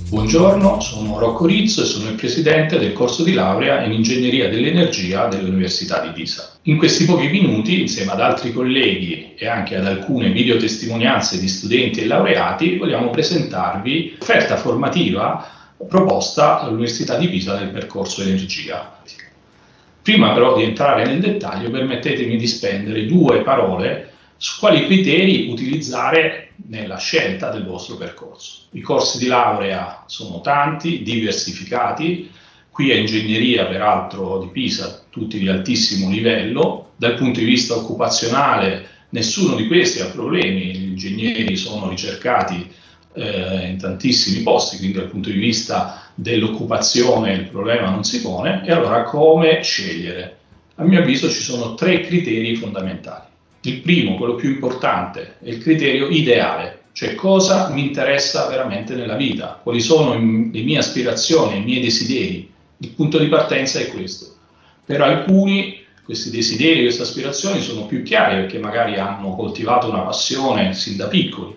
Buongiorno, sono Rocco Rizzo e sono il presidente del corso di laurea in Ingegneria dell'Energia dell'Università di Pisa. In questi pochi minuti, insieme ad altri colleghi e anche ad alcune videotestimonianze di studenti e laureati, vogliamo presentarvi l'offerta formativa proposta all'Università di Pisa nel percorso Energia. Prima però di entrare nel dettaglio, permettetemi di spendere due parole su quali criteri utilizzare nella scelta del vostro percorso. I corsi di laurea sono tanti, diversificati, qui a Ingegneria peraltro di Pisa, tutti di altissimo livello. Dal punto di vista occupazionale nessuno di questi ha problemi, gli ingegneri sono ricercati in tantissimi posti, quindi dal punto di vista dell'occupazione il problema non si pone. E allora come scegliere? A mio avviso ci sono tre criteri fondamentali. Il primo, quello più importante, è il criterio ideale, cioè cosa mi interessa veramente nella vita, quali sono le mie aspirazioni, i miei desideri. Il punto di partenza è questo. Per alcuni questi desideri, queste aspirazioni sono più chiari perché magari hanno coltivato una passione sin da piccoli.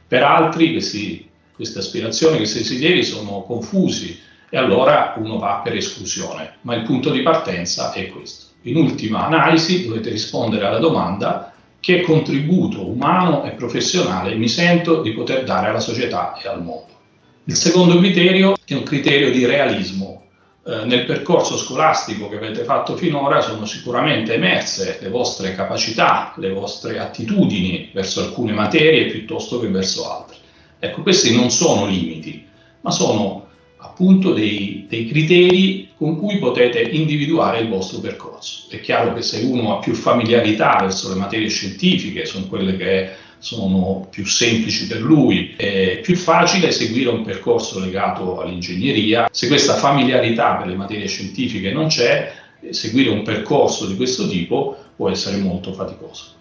Per altri queste aspirazioni, questi desideri sono confusi e allora uno va per esclusione, ma il punto di partenza è questo. In ultima analisi dovete rispondere alla domanda: che contributo umano e professionale mi sento di poter dare alla società e al mondo? Il secondo criterio è un criterio di realismo. Nel percorso scolastico che avete fatto finora sono sicuramente emerse le vostre capacità, le vostre attitudini verso alcune materie piuttosto che verso altre. Ecco, questi non sono limiti, ma sono appunto dei criteri con cui potete individuare il vostro percorso. È chiaro che se uno ha più familiarità verso le materie scientifiche, sono quelle che sono più semplici per lui, è più facile seguire un percorso legato all'ingegneria. Se questa familiarità per le materie scientifiche non c'è, seguire un percorso di questo tipo può essere molto faticoso.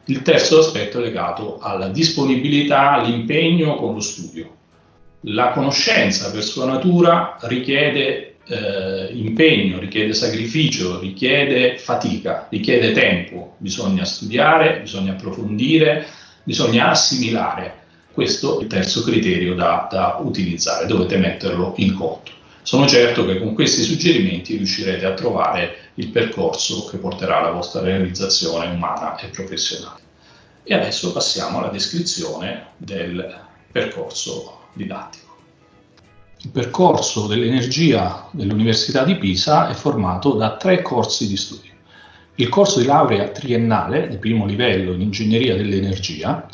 Il terzo aspetto è legato alla disponibilità, all'impegno con lo studio. La conoscenza per sua natura richiede impegno, richiede sacrificio, richiede fatica, richiede tempo. Bisogna studiare, bisogna approfondire, bisogna assimilare. Questo è il terzo criterio da utilizzare, dovete metterlo in conto. Sono certo che con questi suggerimenti riuscirete a trovare il percorso che porterà alla vostra realizzazione umana e professionale. E adesso passiamo alla descrizione del percorso didattico. Il percorso dell'energia dell'Università di Pisa è formato da 3 corsi di studio. Il corso di laurea triennale di primo livello in Ingegneria dell'Energia,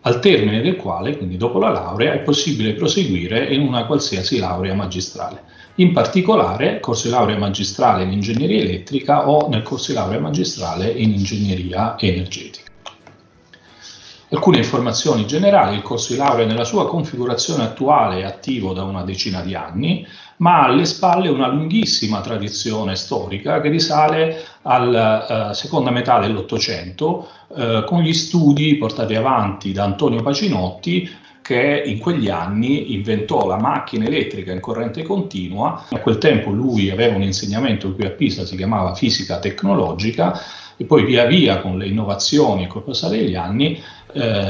al termine del quale, quindi dopo la laurea, è possibile proseguire in una qualsiasi laurea magistrale. In particolare, corso di laurea magistrale in Ingegneria Elettrica o nel corso di laurea magistrale in Ingegneria Energetica. Alcune informazioni generali: il corso di laurea nella sua configurazione attuale è attivo da una decina di anni, ma ha alle spalle una lunghissima tradizione storica che risale alla seconda metà dell'Ottocento, con gli studi portati avanti da Antonio Pacinotti, che in quegli anni inventò la macchina elettrica in corrente continua. A quel tempo lui aveva un insegnamento che qui a Pisa si chiamava fisica tecnologica, e poi via via con le innovazioni e col passare degli anni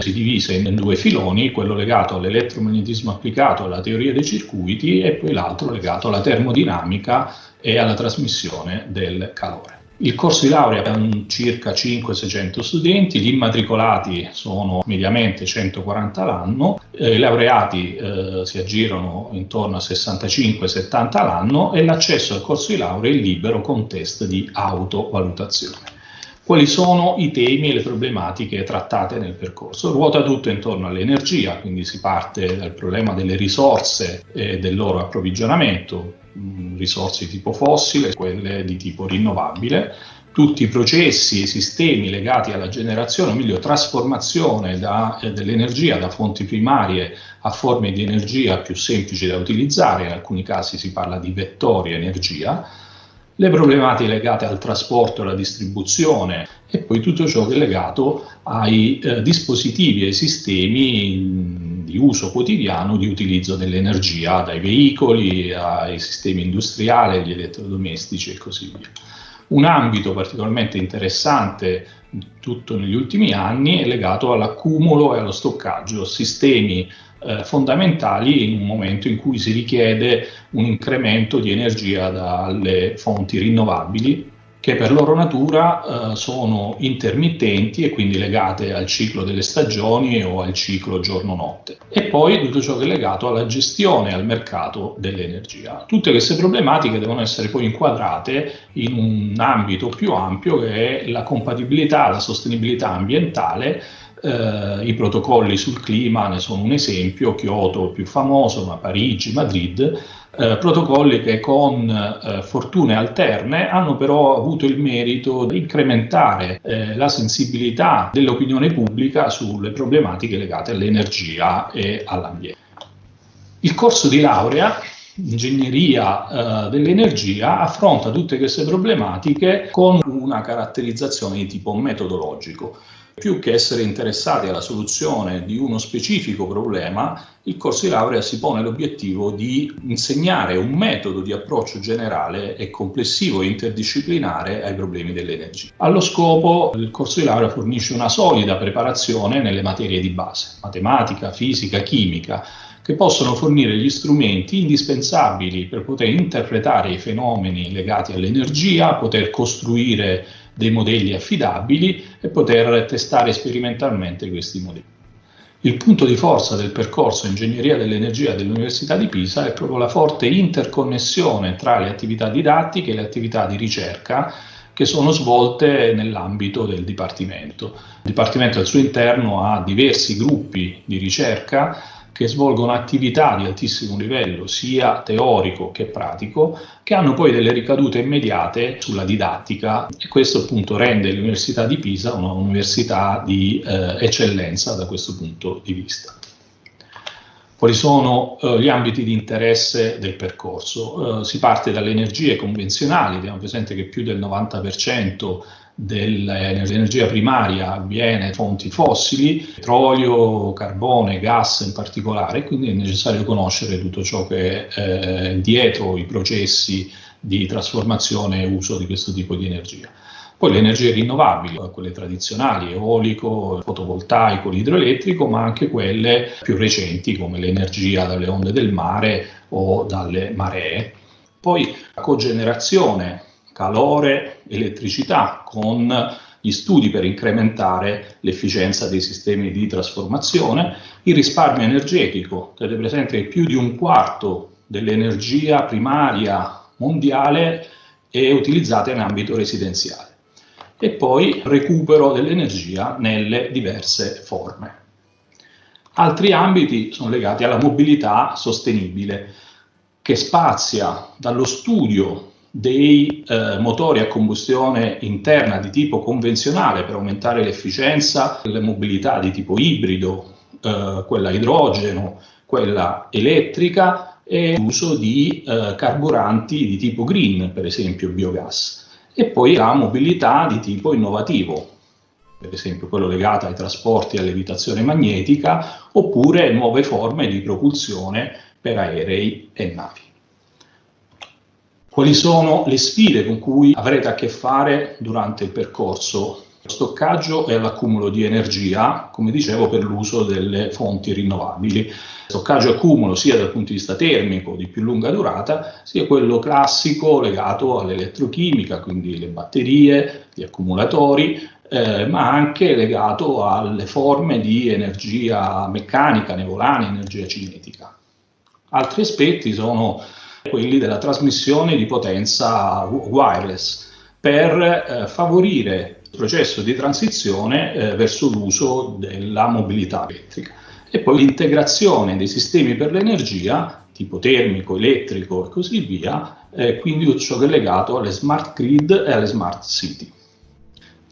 si divise in 2 filoni, quello legato all'elettromagnetismo applicato, alla teoria dei circuiti, e poi l'altro legato alla termodinamica e alla trasmissione del calore. Il corso di laurea ha circa 500-600 studenti, gli immatricolati sono mediamente 140 l'anno, i laureati si aggirano intorno a 65-70 l'anno, e l'accesso al corso di laurea è libero con test di autovalutazione. Quali sono i temi e le problematiche trattate nel percorso? Ruota tutto intorno all'energia, quindi si parte dal problema delle risorse e del loro approvvigionamento, risorse di tipo fossile, quelle di tipo rinnovabile, tutti i processi e i sistemi legati alla generazione, o meglio trasformazione dell'energia da fonti primarie a forme di energia più semplici da utilizzare, in alcuni casi si parla di vettori energia, le problematiche legate al trasporto e alla distribuzione e poi tutto ciò che è legato ai dispositivi e ai sistemi di uso quotidiano di utilizzo dell'energia, dai veicoli ai sistemi industriali, agli elettrodomestici e così via. Un ambito particolarmente interessante, tutto negli ultimi anni, è legato all'accumulo e allo stoccaggio, sistemi fondamentali in un momento in cui si richiede un incremento di energia dalle fonti rinnovabili che per loro natura sono intermittenti e quindi legate al ciclo delle stagioni o al ciclo giorno-notte. E poi tutto ciò che è legato alla gestione e al mercato dell'energia. Tutte queste problematiche devono essere poi inquadrate in un ambito più ampio che è la compatibilità, la sostenibilità ambientale. I protocolli sul clima ne sono un esempio, Kyoto più famoso, ma Parigi, Madrid, protocolli che con fortune alterne hanno però avuto il merito di incrementare la sensibilità dell'opinione pubblica sulle problematiche legate all'energia e all'ambiente. Il corso di laurea Ingegneria dell'energia affronta tutte queste problematiche con una caratterizzazione di tipo metodologico. Più che essere interessati alla soluzione di uno specifico problema, il corso di laurea si pone l'obiettivo di insegnare un metodo di approccio generale e complessivo e interdisciplinare ai problemi dell'energia. Allo scopo, il corso di laurea fornisce una solida preparazione nelle materie di base, matematica, fisica, chimica, che possono fornire gli strumenti indispensabili per poter interpretare i fenomeni legati all'energia, poter costruire dei modelli affidabili e poter testare sperimentalmente questi modelli. Il punto di forza del percorso Ingegneria dell'Energia dell'Università di Pisa è proprio la forte interconnessione tra le attività didattiche e le attività di ricerca che sono svolte nell'ambito del Dipartimento. Il Dipartimento al suo interno ha diversi gruppi di ricerca che svolgono attività di altissimo livello, sia teorico che pratico, che hanno poi delle ricadute immediate sulla didattica e questo appunto rende l'Università di Pisa un'università di eccellenza da questo punto di vista. Quali sono gli ambiti di interesse del percorso? Si parte dalle energie convenzionali, teniamo presente che più del 90% dell'energia primaria avviene da fonti fossili, petrolio, carbone, gas in particolare, quindi è necessario conoscere tutto ciò che è dietro i processi di trasformazione e uso di questo tipo di energia. Poi le energie rinnovabili, quelle tradizionali, eolico, fotovoltaico, l'idroelettrico, ma anche quelle più recenti come l'energia dalle onde del mare o dalle maree. Poi la cogenerazione, calore, elettricità, con gli studi per incrementare l'efficienza dei sistemi di trasformazione, il risparmio energetico, tenete presente che più di un quarto dell'energia primaria mondiale è utilizzata in ambito residenziale, e poi il recupero dell'energia nelle diverse forme. Altri ambiti sono legati alla mobilità sostenibile, che spazia dallo studio dei motori a combustione interna di tipo convenzionale per aumentare l'efficienza, le mobilità di tipo ibrido, quella a idrogeno, quella elettrica e l'uso di carburanti di tipo green, per esempio biogas, e poi la mobilità di tipo innovativo, per esempio quello legato ai trasporti e alla levitazione magnetica, oppure nuove forme di propulsione per aerei e navi. Quali sono le sfide con cui avrete a che fare durante il percorso? Lo stoccaggio e l'accumulo di energia, come dicevo, per l'uso delle fonti rinnovabili. Stoccaggio e accumulo sia dal punto di vista termico di più lunga durata, sia quello classico legato all'elettrochimica, quindi le batterie, gli accumulatori, ma anche legato alle forme di energia meccanica, nevolana, energia cinetica. Altri aspetti sono quelli della trasmissione di potenza wireless per favorire processo di transizione verso l'uso della mobilità elettrica. E poi l'integrazione dei sistemi per l'energia, tipo termico, elettrico e così via, quindi ciò che è legato alle smart grid e alle smart city.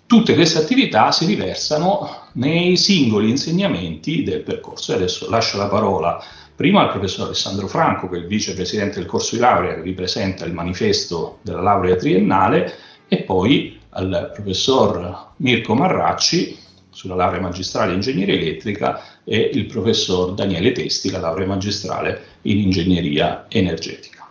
Tutte queste attività si riversano nei singoli insegnamenti del percorso. E adesso lascio la parola prima al professor Alessandro Franco, che è il vicepresidente del corso di laurea, che ripresenta il manifesto della laurea triennale, e poi al professor Mirko Marracci sulla laurea magistrale in ingegneria elettrica e il professor Daniele Testi, la laurea magistrale in ingegneria energetica.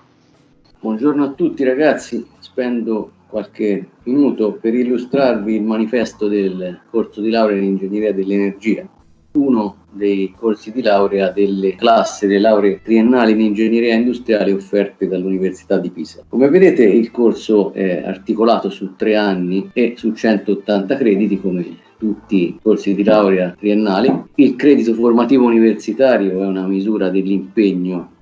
Buongiorno a tutti ragazzi, spendo qualche minuto per illustrarvi il manifesto del corso di laurea in ingegneria dell'energia, uno dei corsi di laurea delle classi delle lauree triennali in ingegneria industriale offerte dall'Università di Pisa. Come vedete il corso è articolato su 3 anni e su 180 crediti come tutti i corsi di laurea triennali. Il credito formativo universitario è una misura dell'impegno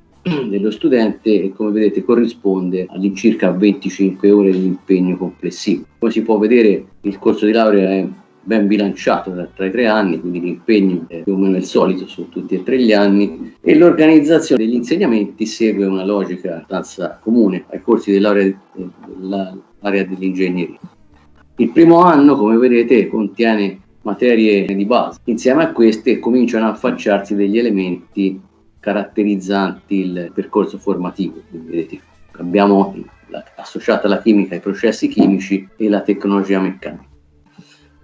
dello studente e come vedete corrisponde all'incirca 25 ore di impegno complessivo. Poi si può vedere il corso di laurea è ben bilanciato tra i 3 anni, quindi l'impegno è più o meno il solito su tutti e 3 gli anni e l'organizzazione degli insegnamenti segue una logica abbastanza comune ai corsi di laurea dell'area dell'ingegneria. Il primo anno, come vedete, contiene materie di base. Insieme a queste cominciano a affacciarsi degli elementi caratterizzanti il percorso formativo. Quindi, vedete, abbiamo associata la chimica ai processi chimici e la tecnologia meccanica.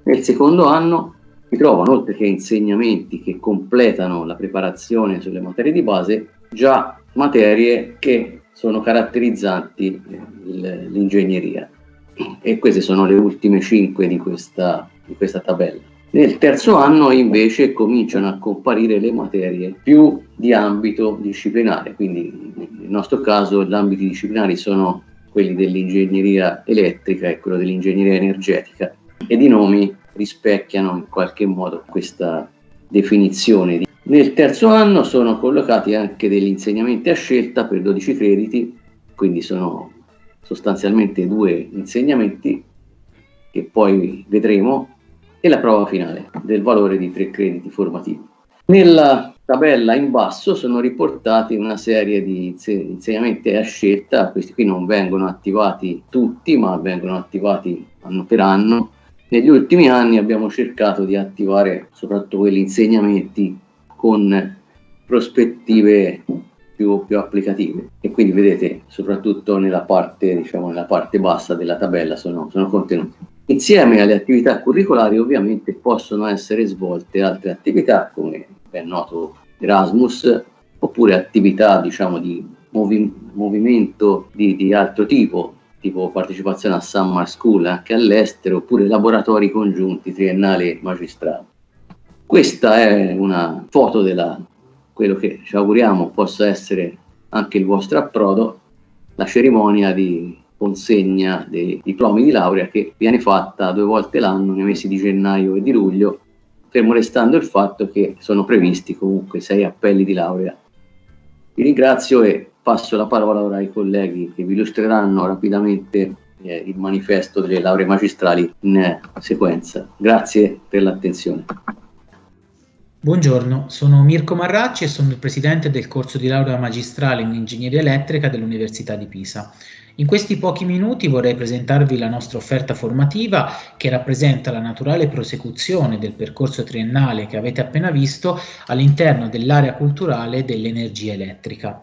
Nel secondo anno si trovano, oltre che insegnamenti che completano la preparazione sulle materie di base, già materie che sono caratterizzanti l'ingegneria. E queste sono le ultime 5 di questa tabella. Nel terzo anno invece cominciano a comparire le materie più di ambito disciplinare, quindi nel nostro caso gli ambiti disciplinari sono quelli dell'ingegneria elettrica e quello dell'ingegneria energetica ed i nomi rispecchiano in qualche modo questa definizione. Nel terzo anno sono collocati anche degli insegnamenti a scelta per 12 crediti, quindi sono sostanzialmente 2 insegnamenti che poi vedremo e la prova finale del valore di 3 crediti formativi. Nella tabella in basso sono riportati una serie di insegnamenti a scelta. Questi qui non vengono attivati tutti, ma vengono attivati anno per anno. Negli ultimi anni abbiamo cercato di attivare soprattutto quegli insegnamenti con prospettive più applicative e quindi vedete soprattutto nella parte bassa della tabella sono contenuti. Insieme alle attività curricolari ovviamente possono essere svolte altre attività come ben noto Erasmus oppure attività di movimento di altro tipo partecipazione a Summer School anche all'estero oppure laboratori congiunti triennali e magistrali. Questa è una foto quello che ci auguriamo possa essere anche il vostro approdo, la cerimonia di consegna dei diplomi di laurea che viene fatta 2 volte l'anno nei mesi di gennaio e di luglio, fermo restando il fatto che sono previsti comunque 6 appelli di laurea. Vi ringrazio e passo la parola ora ai colleghi che vi illustreranno rapidamente il manifesto delle lauree magistrali in sequenza. Grazie per l'attenzione. Buongiorno, sono Mirko Marracci e sono il presidente del corso di laurea magistrale in ingegneria elettrica dell'Università di Pisa. In questi pochi minuti vorrei presentarvi la nostra offerta formativa che rappresenta la naturale prosecuzione del percorso triennale che avete appena visto all'interno dell'area culturale dell'energia elettrica.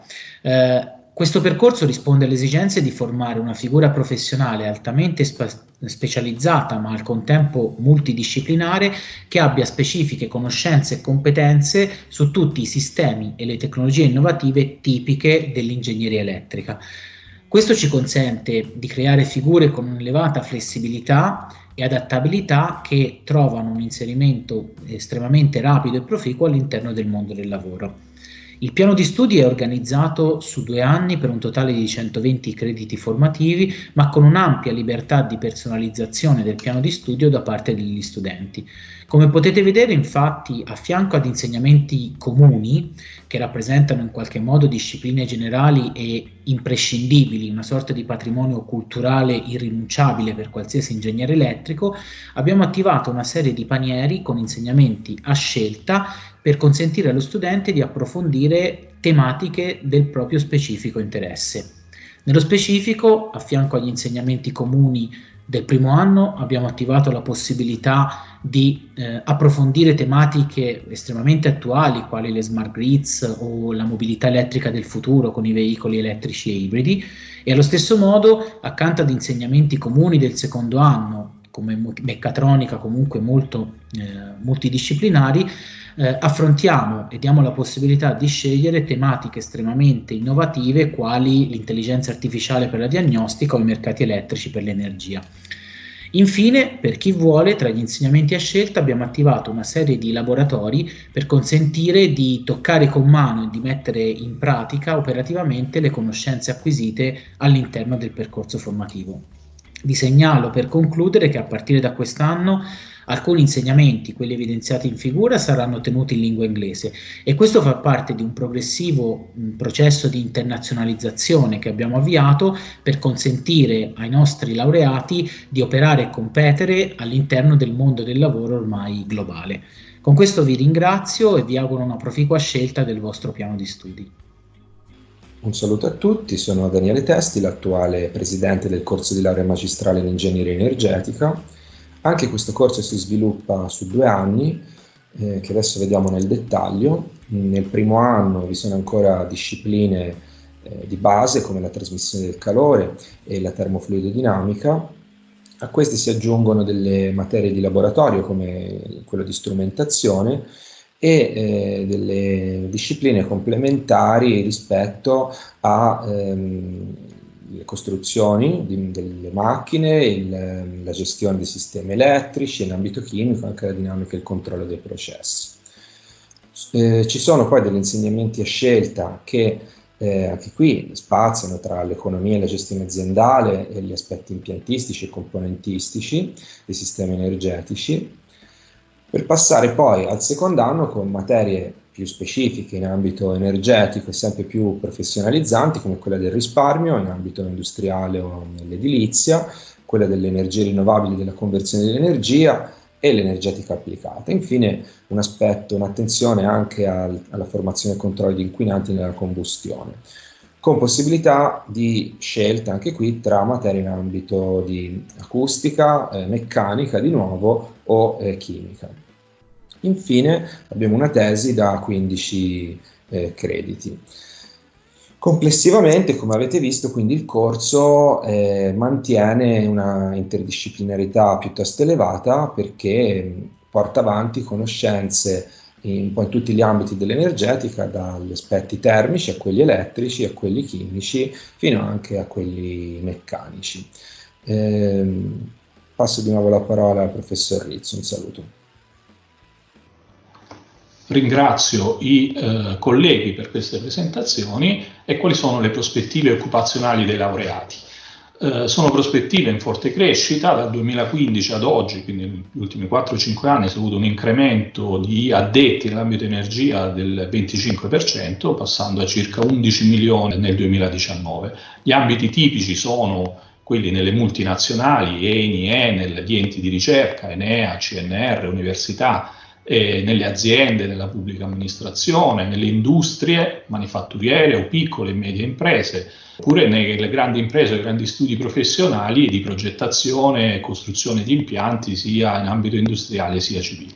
Questo percorso risponde alle esigenze di formare una figura professionale altamente specializzata ma al contempo multidisciplinare che abbia specifiche conoscenze e competenze su tutti i sistemi e le tecnologie innovative tipiche dell'ingegneria elettrica. Questo ci consente di creare figure con un'elevata flessibilità e adattabilità che trovano un inserimento estremamente rapido e proficuo all'interno del mondo del lavoro. Il piano di studi è organizzato su 2 anni per un totale di 120 crediti formativi, ma con un'ampia libertà di personalizzazione del piano di studio da parte degli studenti. Come potete vedere, infatti, a fianco ad insegnamenti comuni, che rappresentano in qualche modo discipline generali e imprescindibili, una sorta di patrimonio culturale irrinunciabile per qualsiasi ingegnere elettrico, abbiamo attivato una serie di panieri con insegnamenti a scelta per consentire allo studente di approfondire tematiche del proprio specifico interesse. Nello specifico, a fianco agli insegnamenti comuni del primo anno, abbiamo attivato la possibilità di approfondire tematiche estremamente attuali quali le smart grids o la mobilità elettrica del futuro con i veicoli elettrici e ibridi, e allo stesso modo, accanto ad insegnamenti comuni del secondo anno come meccatronica comunque molto multidisciplinari, affrontiamo e diamo la possibilità di scegliere tematiche estremamente innovative quali l'intelligenza artificiale per la diagnostica o i mercati elettrici per l'energia. Infine, per chi vuole, tra gli insegnamenti a scelta abbiamo attivato una serie di laboratori per consentire di toccare con mano e di mettere in pratica operativamente le conoscenze acquisite all'interno del percorso formativo. Vi segnalo per concludere che a partire da quest'anno alcuni insegnamenti, quelli evidenziati in figura, saranno tenuti in lingua inglese, e questo fa parte di un progressivo processo di internazionalizzazione che abbiamo avviato per consentire ai nostri laureati di operare e competere all'interno del mondo del lavoro ormai globale. Con questo vi ringrazio e vi auguro una proficua scelta del vostro piano di studi. Un saluto a tutti, sono Daniele Testi, l'attuale presidente del corso di laurea magistrale in ingegneria energetica. Anche questo corso si sviluppa su 2 anni, che adesso vediamo nel dettaglio. Nel primo anno vi sono ancora discipline di base come la trasmissione del calore e la termofluidodinamica. A queste si aggiungono delle materie di laboratorio come quello di strumentazione e delle discipline complementari rispetto alle costruzioni delle macchine, la gestione dei sistemi elettrici, in ambito chimico anche la dinamica e il controllo dei processi. Ci sono poi degli insegnamenti a scelta che anche qui spaziano tra l'economia e la gestione aziendale e gli aspetti impiantistici e componentistici dei sistemi energetici, per passare poi al secondo anno con materie più specifiche in ambito energetico e sempre più professionalizzanti, come quella del risparmio in ambito industriale o nell'edilizia, quella delle energie rinnovabili, della conversione dell'energia e l'energetica applicata. Infine un aspetto, un'attenzione anche alla formazione e controllo di inquinanti nella combustione, con possibilità di scelta anche qui tra materie in ambito di acustica, meccanica di nuovo o chimica. Infine abbiamo una tesi da 15 crediti. Complessivamente, come avete visto, quindi il corso mantiene una interdisciplinarità piuttosto elevata perché porta avanti conoscenze un po' in tutti gli ambiti dell'energetica, dagli aspetti termici a quelli elettrici, a quelli chimici, fino anche a quelli meccanici. Passo di nuovo la parola al professor Rizzo, un saluto. Ringrazio i colleghi per queste presentazioni. E quali sono le prospettive occupazionali dei laureati? Sono prospettive in forte crescita. Dal 2015 ad oggi, quindi negli ultimi 4-5 anni, si è avuto un incremento di addetti nell'ambito energia del 25%, passando a circa 11 milioni nel 2019. Gli ambiti tipici sono quelli nelle multinazionali, Eni, Enel, gli enti di ricerca, Enea, CNR, università, nelle aziende, nella pubblica amministrazione, nelle industrie manifatturiere o piccole e medie imprese, oppure nelle grandi imprese, grandi studi professionali di progettazione e costruzione di impianti sia in ambito industriale sia civile.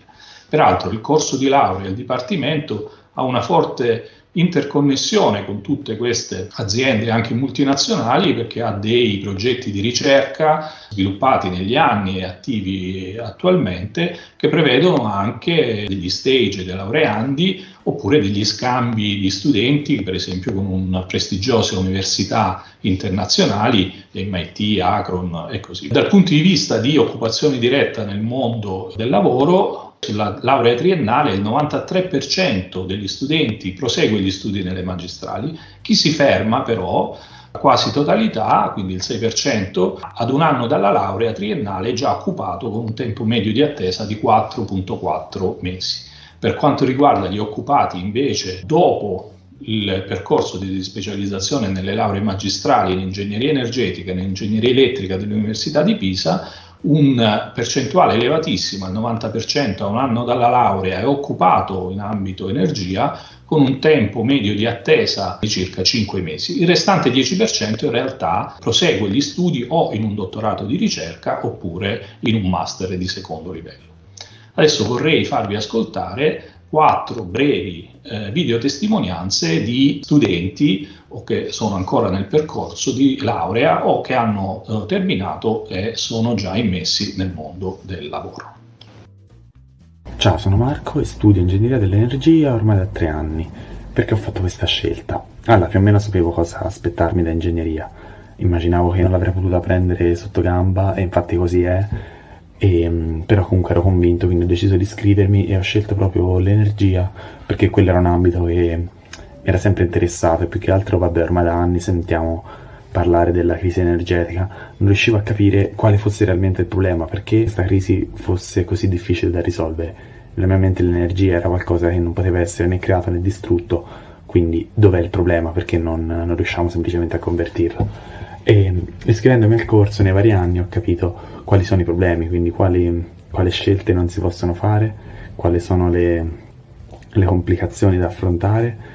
Peraltro il corso di laurea e il dipartimento ha una forte interconnessione con tutte queste aziende anche multinazionali, perché ha dei progetti di ricerca sviluppati negli anni e attivi attualmente, che prevedono anche degli stage dei laureandi oppure degli scambi di studenti, per esempio con prestigiose università internazionali, MIT, Akron e così. Dal punto di vista di occupazione diretta nel mondo del lavoro, sulla laurea triennale il 93% degli studenti prosegue gli studi nelle magistrali. Chi si ferma però, quasi totalità, quindi il 6%, ad un anno dalla laurea triennale è già occupato con un tempo medio di attesa di 4,4 mesi. Per quanto riguarda gli occupati invece dopo il percorso di specializzazione nelle lauree magistrali in ingegneria energetica e in ingegneria elettrica dell'Università di Pisa, un percentuale elevatissimo, il 90% a un anno dalla laurea, è occupato in ambito energia con un tempo medio di attesa di circa 5 mesi. Il restante 10% in realtà prosegue gli studi o in un dottorato di ricerca oppure in un master di secondo livello. Adesso vorrei farvi ascoltare 4 brevi videotestimonianze di studenti o che sono ancora nel percorso di laurea o che hanno terminato e sono già immessi nel mondo del lavoro. Ciao, sono Marco e studio ingegneria dell'energia ormai da 3 anni. Perché ho fatto questa scelta? Allora, più o meno sapevo cosa aspettarmi da ingegneria. Immaginavo che non l'avrei potuta prendere sotto gamba e infatti così è. Però comunque ero convinto, quindi ho deciso di iscrivermi e ho scelto proprio l'energia perché quello era un ambito che mi era sempre interessato e più che altro, vabbè, ormai da anni sentiamo parlare della crisi energetica, non riuscivo a capire quale fosse realmente il problema, perché questa crisi fosse così difficile da risolvere. Nella mia mente l'energia era qualcosa che non poteva essere né creato né distrutto, quindi dov'è il problema? Perché non riusciamo semplicemente a convertirlo? E iscrivendomi al corso nei vari anni ho capito quali sono i problemi, quindi quali scelte non si possono fare, quali sono le complicazioni da affrontare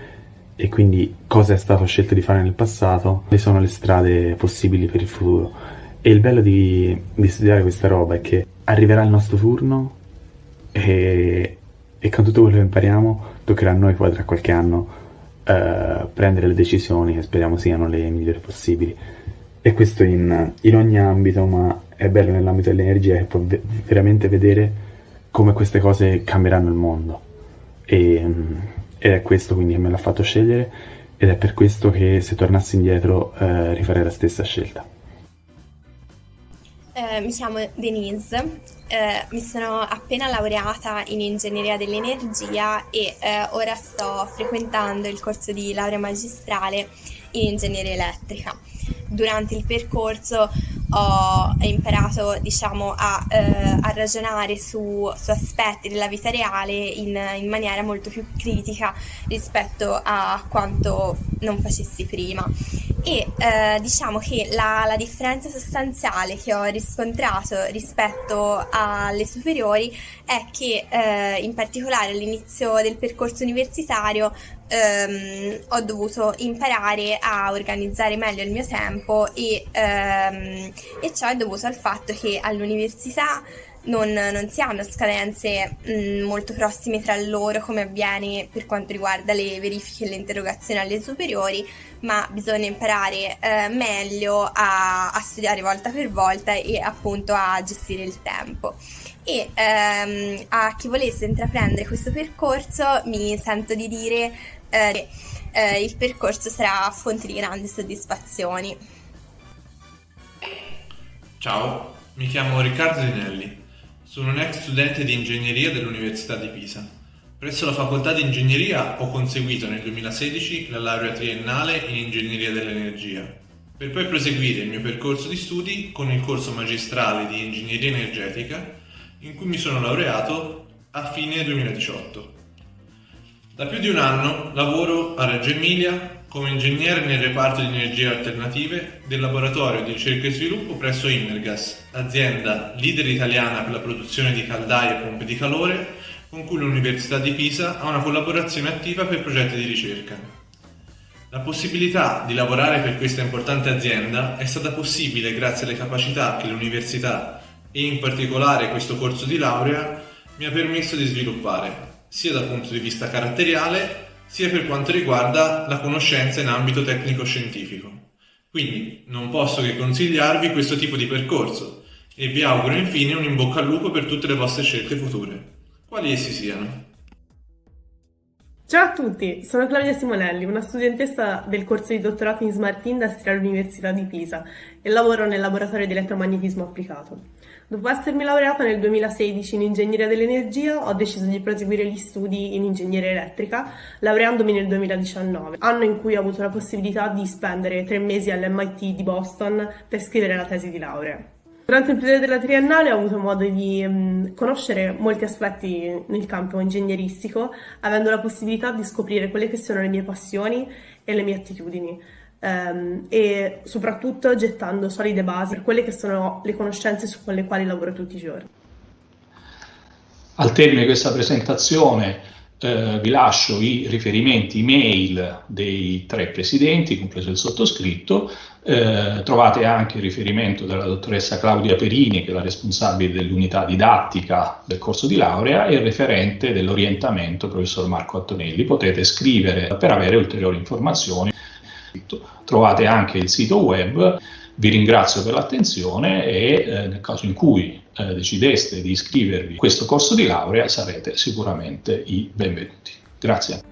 e quindi cosa è stato scelto di fare nel passato, quali sono le strade possibili per il futuro. E il bello di studiare questa roba è che arriverà il nostro turno e con tutto quello che impariamo toccherà a noi poi tra qualche anno prendere le decisioni che speriamo siano le migliori possibili. E questo in ogni ambito, ma è bello nell'ambito dell'energia che può veramente vedere come queste cose cambieranno il mondo. Ed è questo quindi che me l'ha fatto scegliere ed è per questo che se tornassi indietro rifarei la stessa scelta. Mi chiamo Denise, mi sono appena laureata in ingegneria dell'energia e ora sto frequentando il corso di laurea magistrale in ingegneria elettrica. Durante il percorso ho imparato, a ragionare su aspetti della vita reale in maniera molto più critica rispetto a quanto non facessi prima. E diciamo che la differenza sostanziale che ho riscontrato rispetto alle superiori è che in particolare all'inizio del percorso universitario ho dovuto imparare a organizzare meglio il mio tempo e ciò è dovuto al fatto che all'università non si hanno scadenze molto prossime tra loro come avviene per quanto riguarda le verifiche e le interrogazioni alle superiori, ma bisogna imparare meglio a studiare volta per volta e appunto a gestire il tempo. E a chi volesse intraprendere questo percorso mi sento di dire che il percorso sarà fonte di grandi soddisfazioni. Ciao, mi chiamo Riccardo Dinelli, sono un ex studente di ingegneria dell'Università di Pisa. Presso la facoltà di ingegneria ho conseguito nel 2016 la laurea triennale in ingegneria dell'energia, per poi proseguire il mio percorso di studi con il corso magistrale di ingegneria energetica in cui mi sono laureato a fine 2018. Da più di un anno lavoro a Reggio Emilia come ingegnere nel reparto di energie alternative del laboratorio di ricerca e sviluppo presso Imergas, azienda leader italiana per la produzione di caldaie e pompe di calore, con cui l'Università di Pisa ha una collaborazione attiva per progetti di ricerca. La possibilità di lavorare per questa importante azienda è stata possibile grazie alle capacità che l'università e in particolare questo corso di laurea mi ha permesso di sviluppare, sia dal punto di vista caratteriale, sia per quanto riguarda la conoscenza in ambito tecnico-scientifico. Quindi non posso che consigliarvi questo tipo di percorso e vi auguro infine un in bocca al lupo per tutte le vostre scelte future, quali essi siano. Ciao a tutti, sono Claudia Simonelli, una studentessa del corso di dottorato in Smart Industry all'Università di Pisa e lavoro nel laboratorio di elettromagnetismo applicato. Dopo essermi laureata nel 2016 in ingegneria dell'energia, ho deciso di proseguire gli studi in ingegneria elettrica, laureandomi nel 2019, anno in cui ho avuto la possibilità di spendere 3 mesi all'MIT di Boston per scrivere la tesi di laurea. Durante il periodo della triennale ho avuto modo di conoscere molti aspetti nel campo ingegneristico, avendo la possibilità di scoprire quelle che sono le mie passioni e le mie attitudini, e soprattutto gettando solide basi per quelle che sono le conoscenze con le quali lavoro tutti i giorni. Al termine di questa presentazione vi lascio i riferimenti email dei 3 presidenti, compreso il sottoscritto. Trovate anche il riferimento della dottoressa Claudia Perini, che è la responsabile dell'unità didattica del corso di laurea, e il referente dell'orientamento, professor Marco Antonelli. Potete scrivere per avere ulteriori informazioni. Trovate anche il sito web. Vi ringrazio per l'attenzione e nel caso in cui decideste di iscrivervi a questo corso di laurea sarete sicuramente i benvenuti. Grazie.